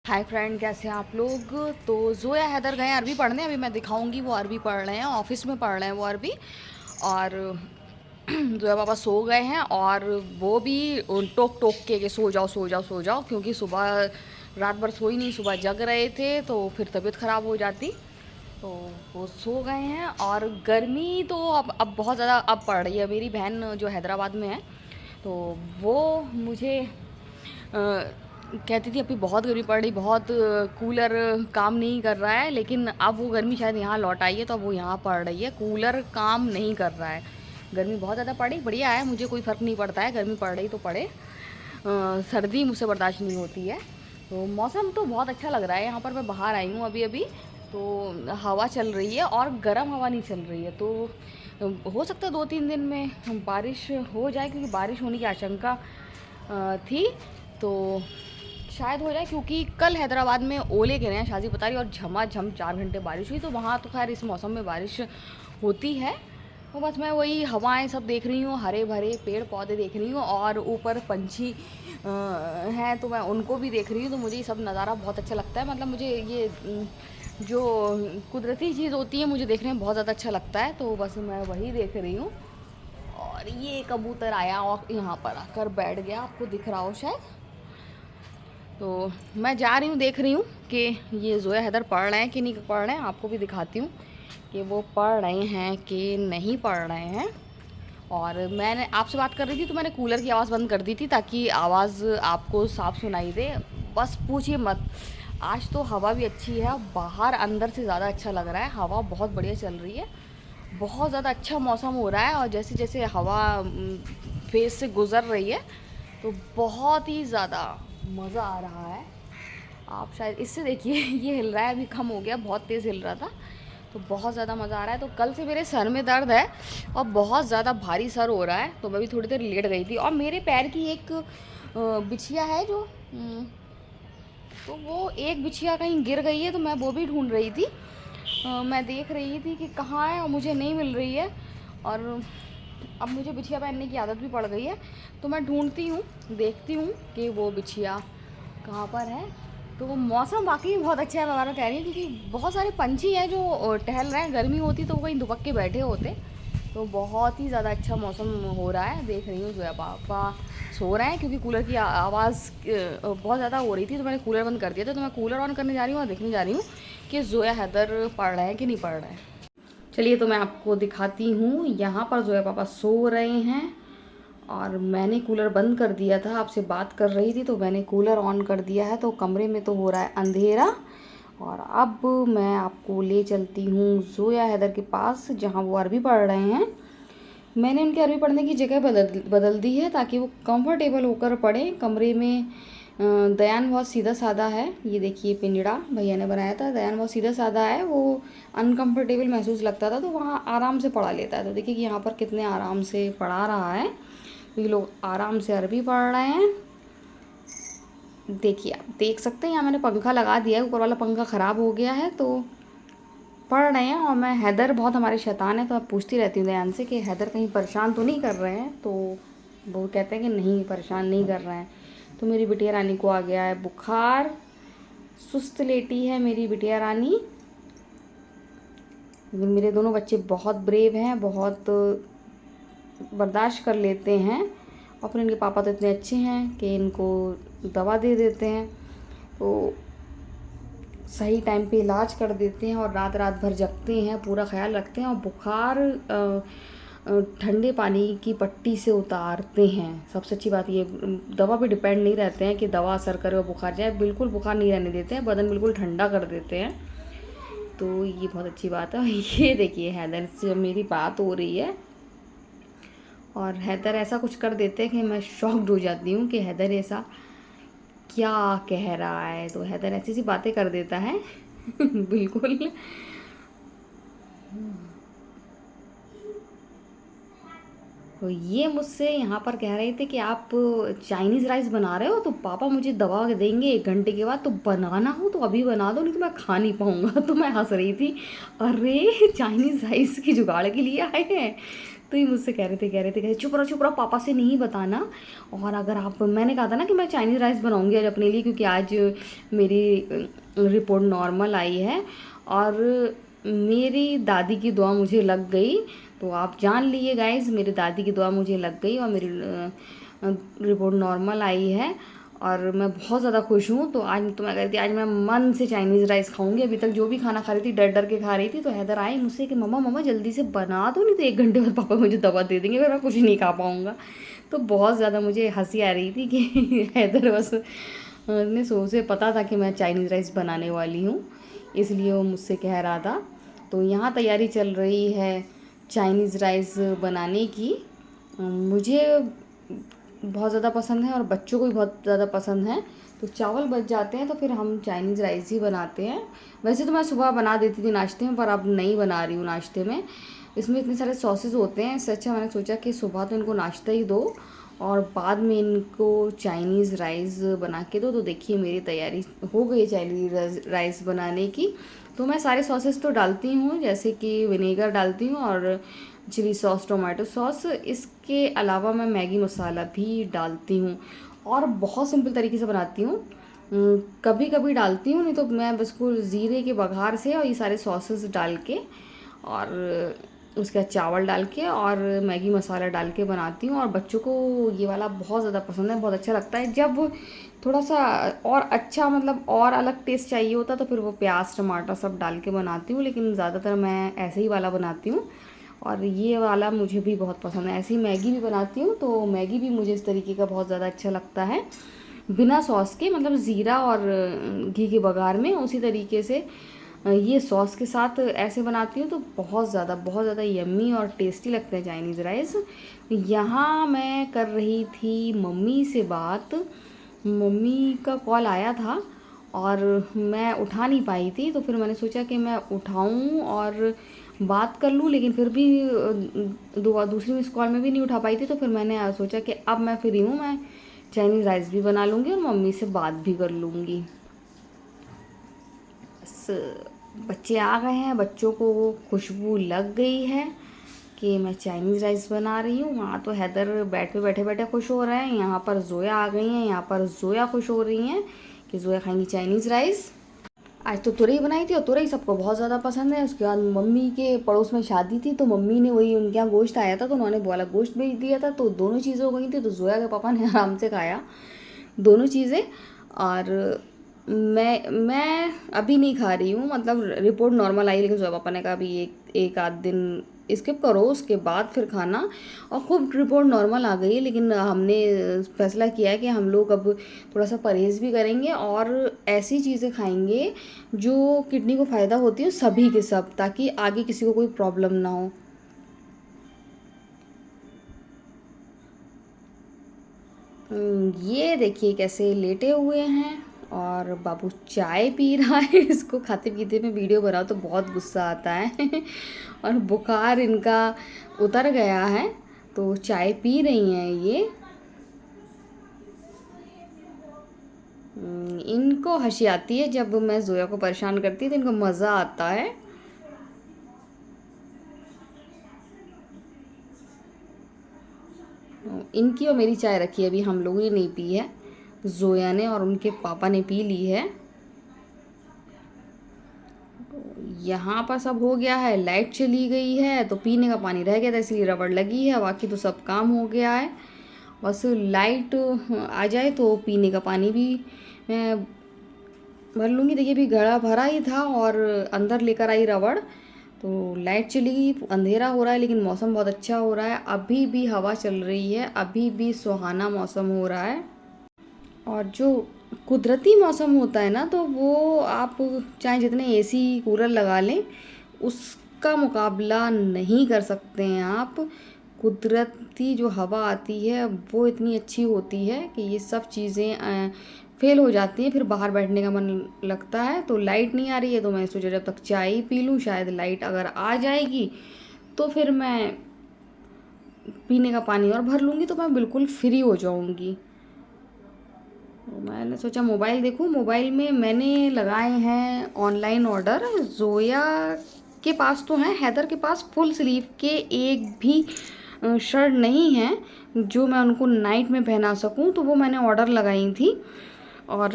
Hi friend, कैसे हैं आप लोग। तो जोया हैदर गए हैं अरबी पढ़ने। अभी मैं दिखाऊंगी, वो अरबी पढ़ रहे हैं, ऑफिस में पढ़ रहे हैं वो अरबी। और जोया पापा सो गए हैं और वो भी टोक टोक के सो जाओ सो जाओ सो जाओ, क्योंकि सुबह रात भर सोई नहीं, सुबह जग रहे थे तो फिर तबीयत ख़राब हो जाती। तो वो सो गए हैं। और गर्मी तो अब बहुत ज़्यादा अब पड़ रही है। मेरी बहन जो हैदराबाद में है, तो वो मुझे कहती थी अभी बहुत गर्मी पड़ रही, बहुत कूलर काम नहीं कर रहा है। लेकिन अब वो गर्मी शायद यहाँ लौट आई है, तो अब वो यहाँ पड़ रही है। कूलर काम नहीं कर रहा है, गर्मी बहुत ज़्यादा पड़ी। बढ़िया है, मुझे कोई फ़र्क नहीं पड़ता है, गर्मी पड़ रही तो पड़े। सर्दी मुझसे बर्दाश्त नहीं होती है। तो मौसम तो बहुत अच्छा लग रहा है यहाँ पर। मैं बाहर आई हूँ अभी अभी, तो हवा चल रही है और गर्म हवा नहीं चल रही है। तो हो सकता है 2-3 दिन में बारिश हो जाए, क्योंकि बारिश होने की आशंका थी। तो शायद हो जाए, क्योंकि कल हैदराबाद में ओले गिरे हैं, शादी बता रही, और झमाझम 4 घंटे बारिश हुई। तो वहाँ तो खैर इस मौसम में बारिश होती है। तो बस मैं वही हवाएं सब देख रही हूँ, हरे भरे पेड़ पौधे देख रही हूँ, और ऊपर पंछी हैं तो मैं उनको भी देख रही हूँ। तो मुझे ये सब नज़ारा बहुत अच्छा लगता है। मतलब मुझे ये जो कुदरती चीज़ होती है मुझे देखने में बहुत ज़्यादा अच्छा लगता है। तो बस मैं वही देख रही हूँ। और ये कबूतर आया और यहाँ पर आकर बैठ गया, आपको दिख रहा हो शायद। तो मैं जा रही हूँ, देख रही हूँ कि ये जोया हैदर पढ़ रहे हैं कि नहीं पढ़ रहे हैं। आपको भी दिखाती हूँ कि वो पढ़ रहे हैं कि नहीं पढ़ रहे हैं। और मैंने आपसे बात कर रही थी तो मैंने कूलर की आवाज़ बंद कर दी थी, ताकि आवाज़ आपको साफ सुनाई दे। बस पूछिए मत, आज तो हवा भी अच्छी है, बाहर अंदर से ज़्यादा अच्छा लग रहा है। हवा बहुत बढ़िया चल रही है, बहुत ज़्यादा अच्छा मौसम हो रहा है। और जैसे जैसे हवा फेस से गुज़र रही है, तो बहुत ही ज़्यादा मज़ा आ रहा है। आप शायद इससे देखिए ये हिल रहा है, अभी कम हो गया, बहुत तेज़ हिल रहा था। तो बहुत ज़्यादा मज़ा आ रहा है। तो कल से मेरे सर में दर्द है और बहुत ज़्यादा भारी सर हो रहा है। तो मैं भी थोड़ी देर लेट गई थी, और मेरे पैर की एक बिछिया है जो तो वो एक बिछिया कहीं गिर गई है, तो मैं वो भी ढूंढ रही थी। मैं देख रही थी कि कहाँ है और मुझे नहीं मिल रही है। और अब मुझे बिछिया पहनने की आदत भी पड़ गई है, तो मैं ढूंढती हूँ, देखती हूँ कि वो बिछिया कहाँ पर है। तो वो मौसम वाकई बहुत अच्छा है, मैं कह रही हूँ, क्योंकि बहुत सारे पंछी हैं जो टहल रहे हैं। गर्मी होती तो वो कहीं दुबक के बैठे होते। तो बहुत ही ज़्यादा अच्छा मौसम हो रहा है। देख रही हूँ जोया पापा सो रहे हैं, क्योंकि कूलर की आवाज़ बहुत ज़्यादा हो रही थी, तो मैंने कूलर बंद कर दिया था। तो मैं कूलर ऑन करने जा रही हूँ और देखने जा रही हूँ कि जोया हैदर पढ़ रहे हैं कि नहीं पढ़ रहे हैं। चलिए, तो मैं आपको दिखाती हूँ। यहाँ पर जोया पापा सो रहे हैं और मैंने कूलर बंद कर दिया था। आपसे बात कर रही थी तो मैंने कूलर ऑन कर दिया है। तो कमरे में तो हो रहा है अंधेरा। और अब मैं आपको ले चलती हूँ जोया हैदर के पास, जहाँ वो अरबी पढ़ रहे हैं। मैंने उनके अरबी पढ़ने की जगह बदल दी है, ताकि वो कंफर्टेबल होकर पढ़ें। कमरे में दयान बहुत सीधा साधा है। ये देखिए, पिंजड़ा भैया ने बनाया था। दयान बहुत सीधा साधा है, वो अनकंफर्टेबल महसूस लगता था, तो वहाँ आराम से पढ़ा लेता है। तो देखिए कि यहाँ पर कितने आराम से पढ़ा रहा है। ये लोग आराम से अरबी पढ़ रहे हैं। देखिए, आप देख सकते हैं यहाँ मैंने पंखा लगा दिया है, ऊपर वाला पंखा ख़राब हो गया है, तो पढ़ रहे हैं। और मैं, हैदर बहुत हमारे शैतान है, तो मैं पूछती रहती हूँ दयान से कि हैदर कहीं परेशान तो नहीं कर रहे हैं। तो वो कहते हैं कि नहीं, परेशान नहीं कर रहे हैं। तो मेरी बिटिया रानी को आ गया है बुखार, सुस्त लेटी है मेरी बिटिया रानी। मेरे दोनों बच्चे बहुत ब्रेव हैं, बहुत बर्दाश्त कर लेते हैं। और फिर इनके पापा तो इतने अच्छे हैं कि इनको दवा दे देते हैं, तो सही टाइम पे इलाज कर देते हैं, और रात रात भर जगते हैं, पूरा ख्याल रखते हैं। और बुखार ठंडे पानी की पट्टी से उतारते हैं। सबसे अच्छी बात ये, दवा पे डिपेंड नहीं रहते हैं कि दवा असर करे और बुखार जाए। बिल्कुल बुखार नहीं रहने देते हैं, बदन बिल्कुल ठंडा कर देते हैं। तो ये बहुत अच्छी बात है। ये देखिए, हैदर से मेरी बात हो रही है और हैदर ऐसा कुछ कर देते हैं कि मैं शॉक्ड हो जाती हूँ कि हैदर ऐसा क्या कह रहा है। तो हैदर ऐसी सी बातें कर देता है बिल्कुल। तो ये मुझसे यहाँ पर कह रहे थे कि आप चाइनीज़ राइस बना रहे हो, तो पापा मुझे दवा देंगे 1 घंटे के बाद, तो बनाना हो तो अभी बना दो, नहीं तो मैं खा नहीं पाऊँगा। तो मैं हंस रही थी, अरे चाइनीज़ राइस की जुगाड़ के लिए आए हैं। तो ये मुझसे कह रहे थे चुप रहो पापा से नहीं बताना। और अगर आप, मैंने कहा था ना कि मैं चाइनीज़ राइस बनाऊंगी आज अपने लिए, क्योंकि आज मेरी रिपोर्ट नॉर्मल आई है और मेरी दादी की दुआ मुझे लग गई। तो आप जान लीजिए गाइस, मेरी दादी की दुआ मुझे लग गई और मेरी रिपोर्ट नॉर्मल आई है और मैं बहुत ज़्यादा खुश हूँ। तो आज तो मैं कहती आज मैं मन से चाइनीज़ राइस खाऊंगी। अभी तक जो भी खाना खा रही थी डर डर के खा रही थी। तो हैदर आई मुझसे कि मम्मा जल्दी से बना दो, नहीं तो 1 घंटे बाद पापा मुझे दवा दे देंगे, फिर मैं कुछ नहीं खा पाऊँगा। तो बहुत ज़्यादा मुझे हंसी आ रही थी कि हैदर बस ने उसे पता था कि मैं चाइनीज़ राइस बनाने वाली हूँ, इसलिए वो मुझसे कह रहा था। तो यहाँ तैयारी चल रही है चाइनीज़ राइस बनाने की। मुझे बहुत ज़्यादा पसंद है और बच्चों को भी बहुत ज़्यादा पसंद है। तो चावल बच जाते हैं तो फिर हम चाइनीज़ राइस ही बनाते हैं। वैसे तो मैं सुबह बना देती थी नाश्ते में, पर अब नहीं बना रही हूँ नाश्ते में। इसमें इतने सारे सॉसेज होते हैं, इससे अच्छा मैंने सोचा कि सुबह तो इनको नाश्ता ही दो और बाद में इनको चाइनीज़ राइस बना के दो। तो देखिए मेरी तैयारी हो गई चाइनीज़ राइस बनाने की। तो मैं सारे सॉसेस तो डालती हूँ, जैसे कि विनेगर डालती हूँ और चिली सॉस, टोमेटो सॉस। इसके अलावा मैं मैगी मसाला भी डालती हूँ और बहुत सिंपल तरीके से बनाती हूँ। कभी कभी डालती हूँ, नहीं तो मैं बिल्कुल ज़ीरे के बघार से और ये सारे सॉसेस डाल के और उसके बाद चावल डाल के और मैगी मसाला डाल के बनाती हूँ। और बच्चों को ये वाला बहुत ज़्यादा पसंद है, बहुत अच्छा लगता है। जब थोड़ा सा और अच्छा मतलब और अलग टेस्ट चाहिए होता तो फिर वो प्याज टमाटर सब डाल के बनाती हूँ, लेकिन ज़्यादातर मैं ऐसे ही वाला बनाती हूँ। और ये वाला मुझे भी बहुत पसंद है। ऐसी मैगी भी बनाती हूँ, तो मैगी भी मुझे इस तरीके का बहुत ज़्यादा अच्छा लगता है, बिना सॉस के, मतलब ज़ीरा और घी के बघार में। उसी तरीके से ये सॉस के साथ ऐसे बनाती हूँ तो बहुत ज़्यादा यम्मी और टेस्टी लगते हैं चाइनीज़ राइस। यहाँ मैं कर रही थी मम्मी से बात, मम्मी का कॉल आया था और मैं उठा नहीं पाई थी। तो फिर मैंने सोचा कि मैं उठाऊँ और बात कर लूँ, लेकिन फिर भी दूसरी मिस कॉल में भी नहीं उठा पाई थी। तो फिर मैंने सोचा कि अब मैं फ्री हूँ, मैं चाइनीज़ राइस भी बना लूँगी और मम्मी से बात भी कर लूँगी। बस बच्चे आ गए हैं, बच्चों को खुशबू लग गई है कि मैं चाइनीज़ राइस बना रही हूँ। वहाँ तो हैदर बैठे बैठे खुश हो रहे हैं, यहाँ पर जोया आ गई हैं, यहाँ पर जोया खुश हो रही हैं कि जोया खाएंगी चाइनीज़ राइस। आज तो तुरई बनाई थी और तुरई सबको बहुत ज़्यादा पसंद है। उसके बाद मम्मी के पड़ोस में शादी थी, तो मम्मी ने वही, उनके यहाँ गोश्त आया था तो उन्होंने बोला गोश्त भेज दिया था, तो दोनों चीज़ें हो गई थी। तो जोया के पापा ने आराम से खाया दोनों चीज़ें। और मैं अभी नहीं खा रही हूँ, मतलब रिपोर्ट नॉर्मल आई, लेकिन जोया पापा ने कहा अभी एक आध दिन स्किप करो, उसके बाद फिर खाना। और खूब रिपोर्ट नॉर्मल आ गई है, लेकिन हमने फैसला किया है कि हम लोग अब थोड़ा सा परहेज़ भी करेंगे और ऐसी चीज़ें खाएंगे जो किडनी को फ़ायदा होती है सभी के सब, ताकि आगे किसी को कोई प्रॉब्लम ना हो। ये देखिए कैसे लेटे हुए हैं और बाबू चाय पी रहा है। इसको खाते पीते में वीडियो बनाओ तो बहुत गुस्सा आता है और बुखार इनका उतर गया है, तो चाय पी रही हैं ये। इनको हंसी आती है जब मैं जोया को परेशान करती है, तो इनको मज़ा आता है। इनकी और मेरी चाय रखी है, अभी हम लोगों ने नहीं पी है, जोया ने और उनके पापा ने पी ली है। यहाँ पर सब हो गया है, लाइट चली गई है तो पीने का पानी रह गया था, इसलिए रबड़ लगी है, बाकी तो सब काम हो गया है। बस लाइट आ जाए तो पीने का पानी भी मैं भर लूँगी। देखिए अभी घड़ा भरा ही था और अंदर लेकर आई रबड़, तो लाइट चली गई, अंधेरा हो रहा है, लेकिन मौसम बहुत अच्छा हो रहा है। अभी भी हवा चल रही है, अभी भी सुहाना मौसम हो रहा है। और जो कुदरती मौसम होता है ना, तो वो आप चाहे जितने एसी कूलर लगा लें उसका मुकाबला नहीं कर सकते हैं आप। कुदरती जो हवा आती है वो इतनी अच्छी होती है कि ये सब चीज़ें फेल हो जाती हैं, फिर बाहर बैठने का मन लगता है। तो लाइट नहीं आ रही है तो मैं सोचा जब तक चाय ही पी लूँ, शायद लाइट अगर आ जाएगी तो फिर मैं पीने का पानी और भर लूँगी, तो मैं बिल्कुल फ्री हो जाऊँगी। तो मैंने सोचा मोबाइल देखूं, मोबाइल में मैंने लगाए हैं ऑनलाइन ऑर्डर। जोया के पास तो हैं, हैदर के पास फुल स्लीव के एक भी शर्ट नहीं हैं जो मैं उनको नाइट में पहना सकूं, तो वो मैंने ऑर्डर लगाई थी। और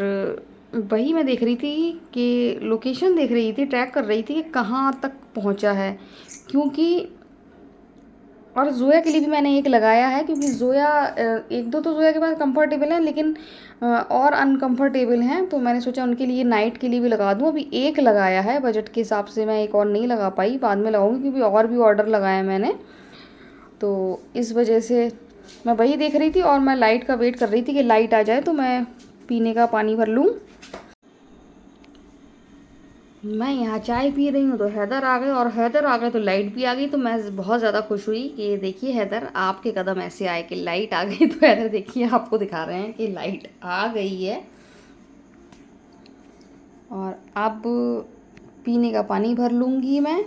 वही मैं देख रही थी कि लोकेशन देख रही थी, ट्रैक कर रही थी कि कहाँ तक पहुंचा है, क्योंकि और ज़ोया के लिए भी मैंने एक लगाया है, क्योंकि ज़ोया एक दो तो ज़ोया के पास कंफर्टेबल है, लेकिन और अनकंफर्टेबल हैं, तो मैंने सोचा उनके लिए नाइट के लिए भी लगा दूँ। अभी एक लगाया है, बजट के हिसाब से मैं एक और नहीं लगा पाई, बाद में लगाऊंगी क्योंकि और भी ऑर्डर लगाया मैंने, तो इस वजह से मैं वही देख रही थी। और मैं लाइट का वेट कर रही थी कि लाइट आ जाए तो मैं पीने का पानी भर लूँ। मैं यहाँ चाय पी रही हूँ तो हैदर आ गए, और हैदर आ गए तो लाइट भी आ गई। तो मैं बहुत ज़्यादा खुश हुई कि देखिए हैदर, आपके कदम ऐसे आए कि लाइट आ गई। तो हैदर देखिए आपको दिखा रहे हैं कि लाइट आ गई है। और अब पीने का पानी भर लूँगी मैं।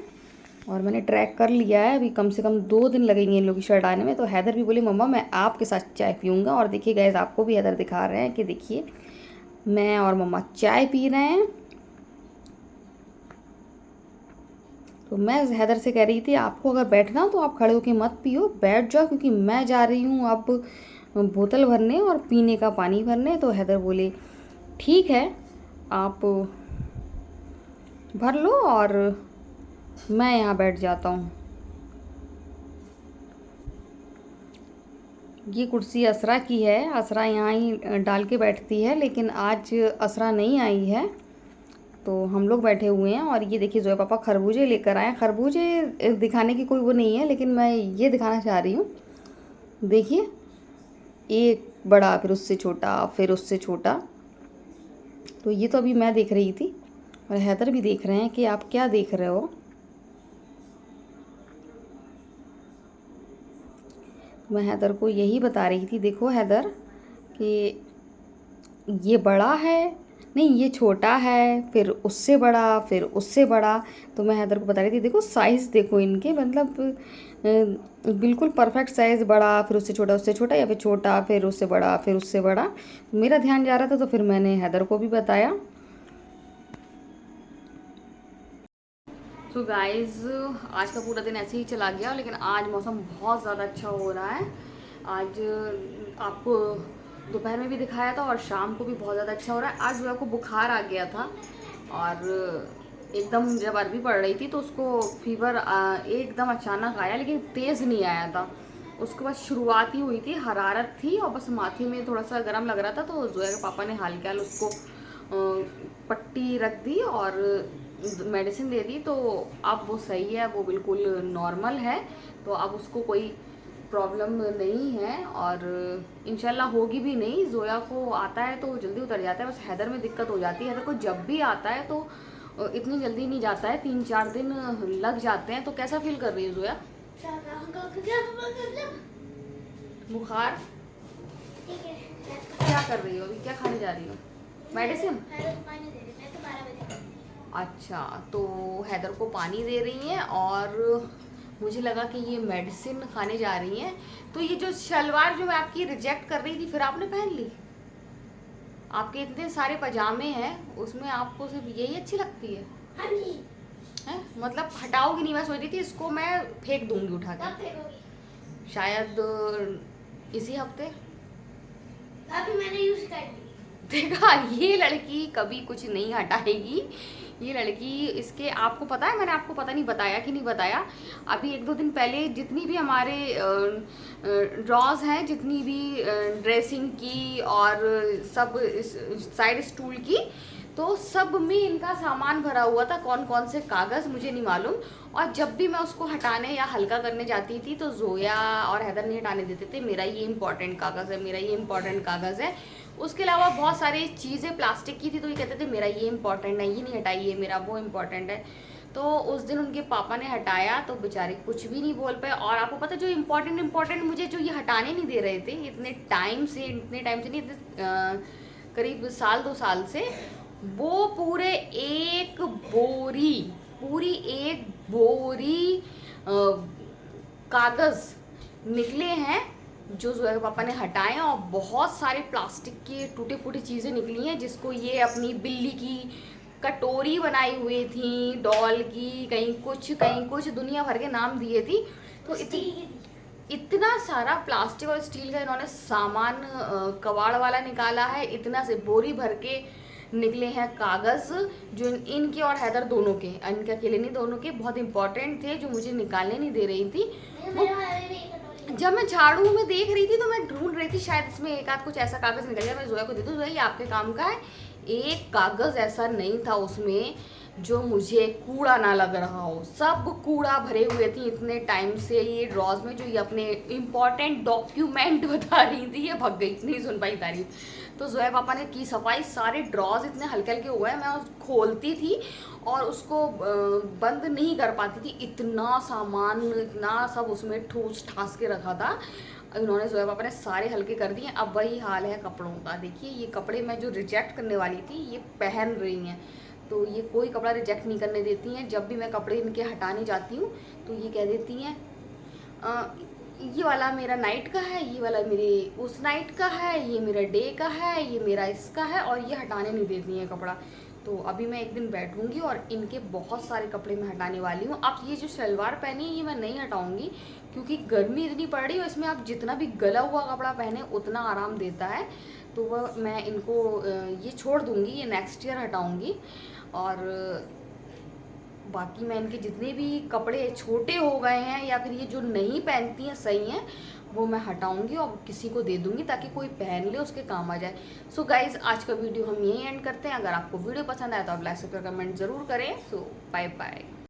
और मैंने ट्रैक कर लिया है, अभी कम से कम 2 दिन लगेंगे इन लोग की शर्ट आने में। तो हैदर भी बोले मम्मा मैं आपके साथ चाय पीऊँगा। और देखिए गैस, आपको भी हैदर दिखा रहे हैं कि देखिए मैं और मम्मा चाय पी रहे हैं। तो मैं हैदर से कह रही थी आपको अगर बैठना तो आप खड़े होकर मत पियो, बैठ जाओ, क्योंकि मैं जा रही हूँ अब बोतल भरने और पीने का पानी भरने। तो हैदर बोले ठीक है आप भर लो और मैं यहाँ बैठ जाता हूँ। ये कुर्सी असरा की है, असरा यहाँ ही डाल के बैठती है, लेकिन आज असरा नहीं आई है तो हम लोग बैठे हुए हैं। और ये देखिए ज़ोया पापा खरबूजे लेकर आए हैं। खरबूजे दिखाने की कोई वो नहीं है, लेकिन मैं ये दिखाना चाह रही हूँ। देखिए एक बड़ा, फिर उससे छोटा, फिर उससे छोटा। तो ये तो अभी मैं देख रही थी, और हैदर भी देख रहे हैं कि आप क्या देख रहे हो। मैं हैदर को यही बता रही थी, देखो हैदर कि ये बड़ा है, नहीं ये छोटा है, फिर उससे बड़ा, फिर उससे बड़ा। तो मैं हैदर को बता रही थी देखो साइज़ देखो इनके, मतलब बिल्कुल परफेक्ट साइज़, बड़ा फिर उससे छोटा, या फिर छोटा फिर उससे बड़ा, फिर उससे बड़ा। मेरा ध्यान जा रहा था तो फिर मैंने हैदर को भी बताया। तो गाइज़ आज का पूरा दिन ऐसे ही चला गया, लेकिन आज मौसम बहुत ज़्यादा अच्छा हो रहा है। आज आपको दोपहर में भी दिखाया था और शाम को भी बहुत ज़्यादा अच्छा हो रहा है। आज जो आपको बुखार आ गया था, और एकदम जब अरबी पड़ रही थी तो उसको फीवर एकदम अचानक आया, लेकिन तेज़ नहीं आया था। उसके बाद शुरुआत ही हुई थी, हरारत थी और बस माथे में थोड़ा सा गर्म लग रहा था। तो ज़ोया के पापा ने हाल के हाल उसको पट्टी रख दी और मेडिसिन दे दी, तो अब वो सही है, वो बिल्कुल नॉर्मल है। तो अब उसको कोई प्रॉब्लम नहीं है और इंशाल्लाह होगी भी नहीं। ज़ोया को आता है तो जल्दी उतर जाता है, बस हैदर में दिक्कत हो जाती है। हैदर को जब भी आता है तो इतनी जल्दी नहीं जाता है, 3-4 दिन लग जाते हैं। तो कैसा फील कर रही है ज़ोया? बुखार? क्या कर रही हो अभी, क्या खाने जा रही हो? मेडिसिन? अच्छा, तो हैदर को पानी दे रही हैं और मुझे लगा कि ये मेडिसिन खाने जा रही हैं। तो ये जो शलवार जो मैं आपकी रिजेक्ट कर रही थी, फिर आपने पहन ली? आपके इतने सारे पजामे हैं, उसमें आपको सिर्फ यही अच्छी लगती है? हाँ जी। है मतलब हटाओगी नहीं? मैं सोच रही थी इसको मैं फेंक दूंगी उठा के, शायद इसी हफ्ते। अभी मैंने यूज कर ली। देखा, ये लड़की कभी कुछ नहीं हटाएगी। ये लड़की, इसके आपको पता है, मैंने आपको पता नहीं बताया कि नहीं बताया, अभी 1-2 दिन पहले जितनी भी हमारे ड्रॉज हैं, जितनी भी ड्रेसिंग की और सब साइड स्टूल की, तो सब में इनका सामान भरा हुआ था। कौन कौन से कागज़ मुझे नहीं मालूम। और जब भी मैं उसको हटाने या हल्का करने जाती थी तो ज़ोया और हैदर नहीं हटाने देते थे। मेरा ये इंपॉर्टेंट कागज़ है, मेरा ये इंपॉर्टेंट कागज़ है। उसके अलावा बहुत सारी चीज़ें प्लास्टिक की थी तो ये कहते थे मेरा ये इंपॉर्टेंट है, ये नहीं हटाइए, मेरा वो इम्पॉर्टेंट है। तो उस दिन उनके पापा ने हटाया तो बेचारे कुछ भी नहीं बोल पाए। और आपको पता है जो इम्पॉर्टेंट मुझे जो ये हटाने नहीं दे रहे थे इतने टाइम से नहीं, करीब 1-2 साल से, वो पूरी एक बोरी कागज़ निकले हैं जो ज़ोया के पापा ने हटाए। और बहुत सारे प्लास्टिक के टूटे फूटे चीज़ें निकली हैं, जिसको ये अपनी बिल्ली की कटोरी बनाई हुई थी, डॉल की, कहीं कुछ दुनिया भर के नाम दिए थी। तो इतना सारा प्लास्टिक और स्टील का इन्होंने सामान कबाड़ वाला निकाला है, इतना से बोरी भर के निकले हैं कागज़, जो इनके और हैदर दोनों के, इनके अकेले नहीं, दोनों के बहुत इंपॉर्टेंट थे जो मुझे निकालने नहीं दे रही थी। वो जब मैं झाड़ू में देख रही थी तो मैं ढूंढ रही थी शायद इसमें एक आध कुछ ऐसा कागज़ निकल गया, मैं जोया को दे दूँ, जोया ये आपके काम का है। एक कागज़ ऐसा नहीं था उसमें जो मुझे कूड़ा ना लग रहा हो, सब कूड़ा भरे हुए थी इतने टाइम से ये ड्रॉज में, जो ये अपने इम्पॉर्टेंट डॉक्यूमेंट बता रही थी, ये भग गई, नहीं सुन पाई तारीफ। तो जोया पापा ने की सफाई, सारे ड्रॉज इतने हल्के हल्के हुए हैं, मैं उस खोलती थी और उसको बंद नहीं कर पाती थी, इतना सामान, इतना सब उसमें ठूस ठास के रखा था। इन्होंने जोया पापा ने सारे हल्के कर दिए। अब वही हाल है कपड़ों का, देखिए ये कपड़े मैं जो रिजेक्ट करने वाली थी ये पहन रही हैं, तो ये कोई कपड़ा रिजेक्ट नहीं करने देती हैं। जब भी मैं कपड़े इनके हटाने जाती हूँ तो ये कह देती हैं ये वाला मेरा नाइट का है, ये वाला मेरे उस नाइट का है, ये मेरा डे का है, ये मेरा इसका है, और ये हटाने नहीं देती हैं कपड़ा। तो अभी मैं एक दिन बैठूंगी और इनके बहुत सारे कपड़े मैं हटाने वाली हूँ। अब ये जो शलवार पहनी है ये मैं नहीं हटाऊंगी, क्योंकि गर्मी इतनी पड़ रही है, इसमें आप जितना भी गला हुआ कपड़ा पहने उतना आराम देता है, तो वह मैं इनको ये छोड़ दूँगी, ये नेक्स्ट ईयर हटाऊँगी। और बाकी मैं इनके जितने भी कपड़े छोटे हो गए हैं या फिर ये जो नहीं पहनती हैं सही हैं, वो मैं हटाऊंगी और किसी को दे दूंगी ताकि कोई पहन ले, उसके काम आ जाए। सो गाइज आज का वीडियो हम यहीं एंड करते हैं। अगर आपको वीडियो पसंद आया तो आप लाइक शेयर कमेंट जरूर करें। सो बाय बाय।